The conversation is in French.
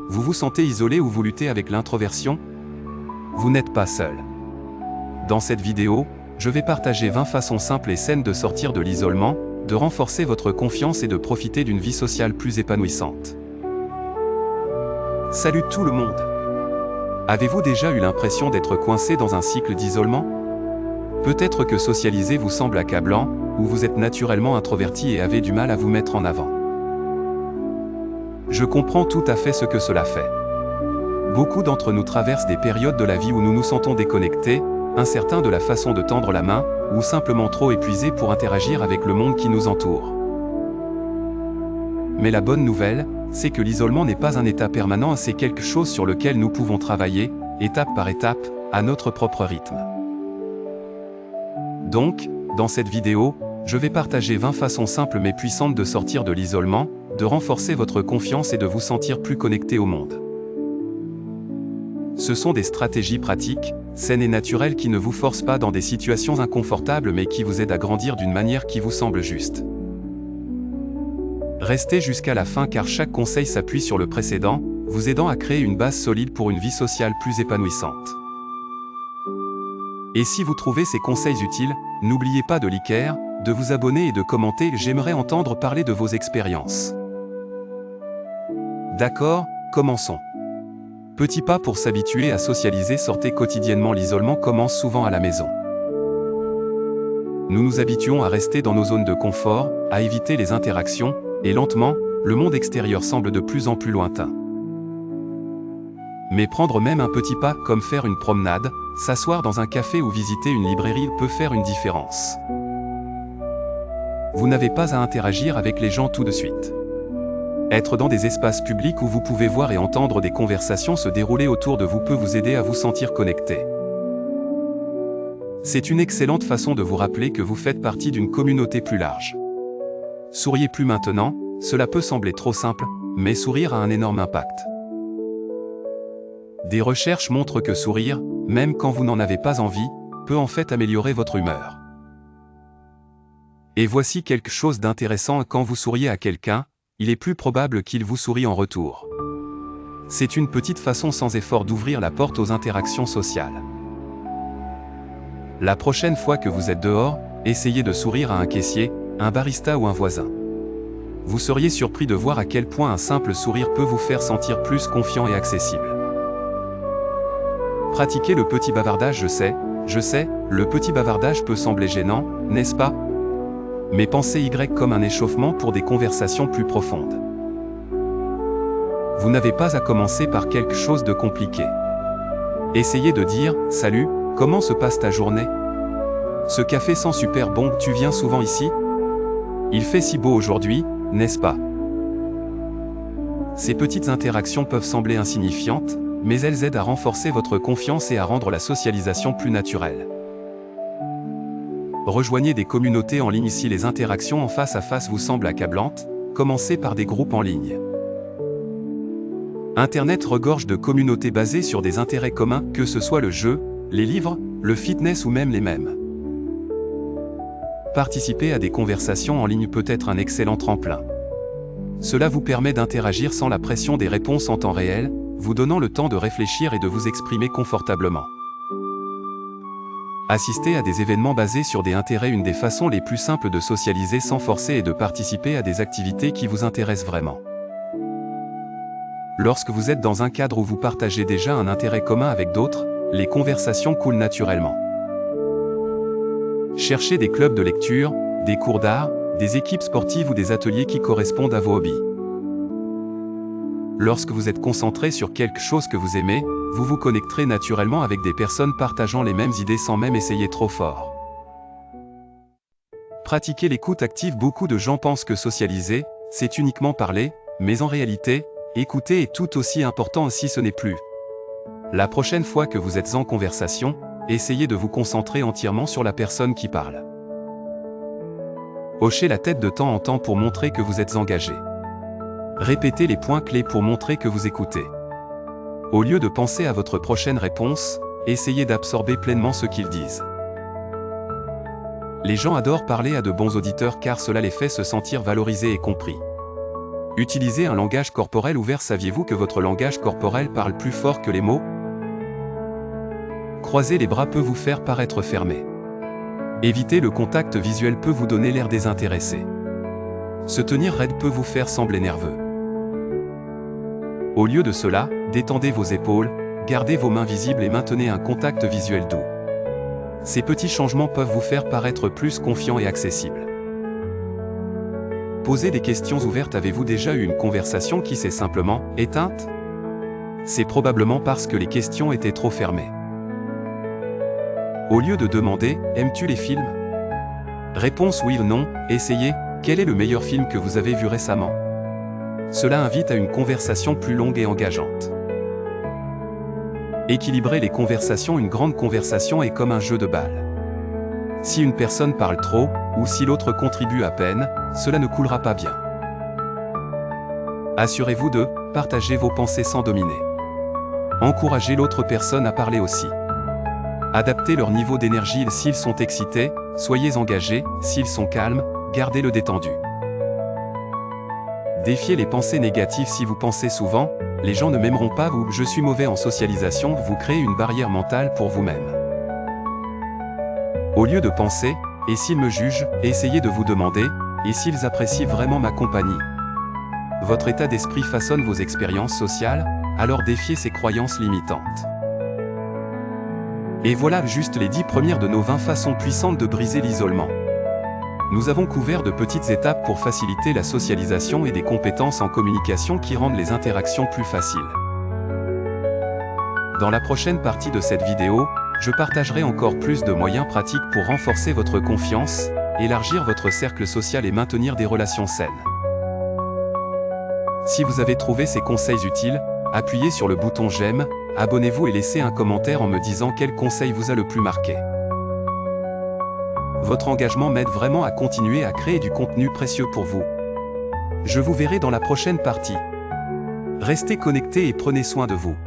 Vous vous sentez isolé ou vous luttez avec l'introversion? Vous n'êtes pas seul. Dans cette vidéo, je vais partager 20 façons simples et saines de sortir de l'isolement, de renforcer votre confiance et de profiter d'une vie sociale plus épanouissante. Salut tout le monde! Avez-vous déjà eu l'impression d'être coincé dans un cycle d'isolement? Peut-être que socialiser vous semble accablant, ou vous êtes naturellement introverti et avez du mal à vous mettre en avant. Je comprends tout à fait ce que cela fait. Beaucoup d'entre nous traversent des périodes de la vie où nous nous sentons déconnectés, incertains de la façon de tendre la main, ou simplement trop épuisés pour interagir avec le monde qui nous entoure. Mais la bonne nouvelle, c'est que l'isolement n'est pas un état permanent, c'est quelque chose sur lequel nous pouvons travailler, étape par étape, à notre propre rythme. Donc, dans cette vidéo, je vais partager 20 façons simples mais puissantes de sortir de l'isolement, de renforcer votre confiance et de vous sentir plus connecté au monde. Ce sont des stratégies pratiques, saines et naturelles qui ne vous forcent pas dans des situations inconfortables mais qui vous aident à grandir d'une manière qui vous semble juste. Restez jusqu'à la fin car chaque conseil s'appuie sur le précédent, vous aidant à créer une base solide pour une vie sociale plus épanouissante. Et si vous trouvez ces conseils utiles, n'oubliez pas de liker, de vous abonner et de commenter, j'aimerais entendre parler de vos expériences. D'accord, commençons. Petit pas pour s'habituer à socialiser, sortez quotidiennement. L'isolement commence souvent à la maison. Nous nous habituons à rester dans nos zones de confort, à éviter les interactions, et lentement, le monde extérieur semble de plus en plus lointain. Mais prendre même un petit pas, comme faire une promenade, s'asseoir dans un café ou visiter une librairie peut faire une différence. Vous n'avez pas à interagir avec les gens tout de suite. Être dans des espaces publics où vous pouvez voir et entendre des conversations se dérouler autour de vous peut vous aider à vous sentir connecté. C'est une excellente façon de vous rappeler que vous faites partie d'une communauté plus large. Souriez plus maintenant, cela peut sembler trop simple, mais sourire a un énorme impact. Des recherches montrent que sourire, même quand vous n'en avez pas envie, peut en fait améliorer votre humeur. Et voici quelque chose d'intéressant, quand vous souriez à quelqu'un, il est plus probable qu'il vous sourie en retour. C'est une petite façon sans effort d'ouvrir la porte aux interactions sociales. La prochaine fois que vous êtes dehors, essayez de sourire à un caissier, un barista ou un voisin. Vous seriez surpris de voir à quel point un simple sourire peut vous faire sentir plus confiant et accessible. Pratiquez le petit bavardage. Je sais, le petit bavardage peut sembler gênant, n'est-ce pas? Mais pensez comme un échauffement pour des conversations plus profondes. Vous n'avez pas à commencer par quelque chose de compliqué. Essayez de dire « Salut, comment se passe ta journée? Ce café sent super bon, tu viens souvent ici? Il fait si beau aujourd'hui, n'est-ce pas ?» Ces petites interactions peuvent sembler insignifiantes, mais elles aident à renforcer votre confiance et à rendre la socialisation plus naturelle. Rejoignez des communautés en ligne si les interactions en face à face vous semblent accablantes, commencez par des groupes en ligne. Internet regorge de communautés basées sur des intérêts communs, que ce soit le jeu, les livres, le fitness ou même les mèmes. Participer à des conversations en ligne peut être un excellent tremplin. Cela vous permet d'interagir sans la pression des réponses en temps réel, vous donnant le temps de réfléchir et de vous exprimer confortablement. Assister à des événements basés sur des intérêts. Une des façons les plus simples de socialiser sans forcer est de participer à des activités qui vous intéressent vraiment. Lorsque vous êtes dans un cadre où vous partagez déjà un intérêt commun avec d'autres, les conversations coulent naturellement. Cherchez des clubs de lecture, des cours d'art, des équipes sportives ou des ateliers qui correspondent à vos hobbies. Lorsque vous êtes concentré sur quelque chose que vous aimez, vous vous connecterez naturellement avec des personnes partageant les mêmes idées sans même essayer trop fort. Pratiquez l'écoute active. Beaucoup de gens pensent que socialiser, c'est uniquement parler, mais en réalité, écouter est tout aussi important si ce n'est plus. La prochaine fois que vous êtes en conversation, essayez de vous concentrer entièrement sur la personne qui parle. Hochez la tête de temps en temps pour montrer que vous êtes engagé. Répétez les points clés pour montrer que vous écoutez. Au lieu de penser à votre prochaine réponse, essayez d'absorber pleinement ce qu'ils disent. Les gens adorent parler à de bons auditeurs car cela les fait se sentir valorisés et compris. Utilisez un langage corporel ouvert. Saviez-vous que votre langage corporel parle plus fort que les mots? Croiser les bras peut vous faire paraître fermé. Éviter le contact visuel peut vous donner l'air désintéressé. Se tenir raide peut vous faire sembler nerveux. Au lieu de cela, détendez vos épaules, gardez vos mains visibles et maintenez un contact visuel doux. Ces petits changements peuvent vous faire paraître plus confiant et accessible. Posez des questions ouvertes. Avez-vous déjà eu une conversation qui s'est simplement éteinte? C'est probablement parce que les questions étaient trop fermées. Au lieu de demander « Aimes-tu les films ?» Réponse oui ou non, essayez « Quel est le meilleur film que vous avez vu récemment ?» Cela invite à une conversation plus longue et engageante. Équilibrez les conversations. Une grande conversation est comme un jeu de balles. Si une personne parle trop, ou si l'autre contribue à peine, cela ne coulera pas bien. Assurez-vous de partager vos pensées sans dominer. Encouragez l'autre personne à parler aussi. Adaptez leur niveau d'énergie. S'ils sont excités, soyez engagés. S'ils sont calmes, gardez-le détendu. Défiez les pensées négatives. Si vous pensez souvent « Les gens ne m'aimeront pas » ou « Je suis mauvais en socialisation », vous créez une barrière mentale pour vous-même. Au lieu de penser « Et s'ils me jugent », essayez de vous demander « Et s'ils apprécient vraiment ma compagnie ?» Votre état d'esprit façonne vos expériences sociales, alors défiez ces croyances limitantes. Et voilà juste les 10 premières de nos 20 façons puissantes de briser l'isolement. Nous avons couvert de petites étapes pour faciliter la socialisation et des compétences en communication qui rendent les interactions plus faciles. Dans la prochaine partie de cette vidéo, je partagerai encore plus de moyens pratiques pour renforcer votre confiance, élargir votre cercle social et maintenir des relations saines. Si vous avez trouvé ces conseils utiles, appuyez sur le bouton j'aime, abonnez-vous et laissez un commentaire en me disant quel conseil vous a le plus marqué. Votre engagement m'aide vraiment à continuer à créer du contenu précieux pour vous. Je vous verrai dans la prochaine partie. Restez connectés et prenez soin de vous.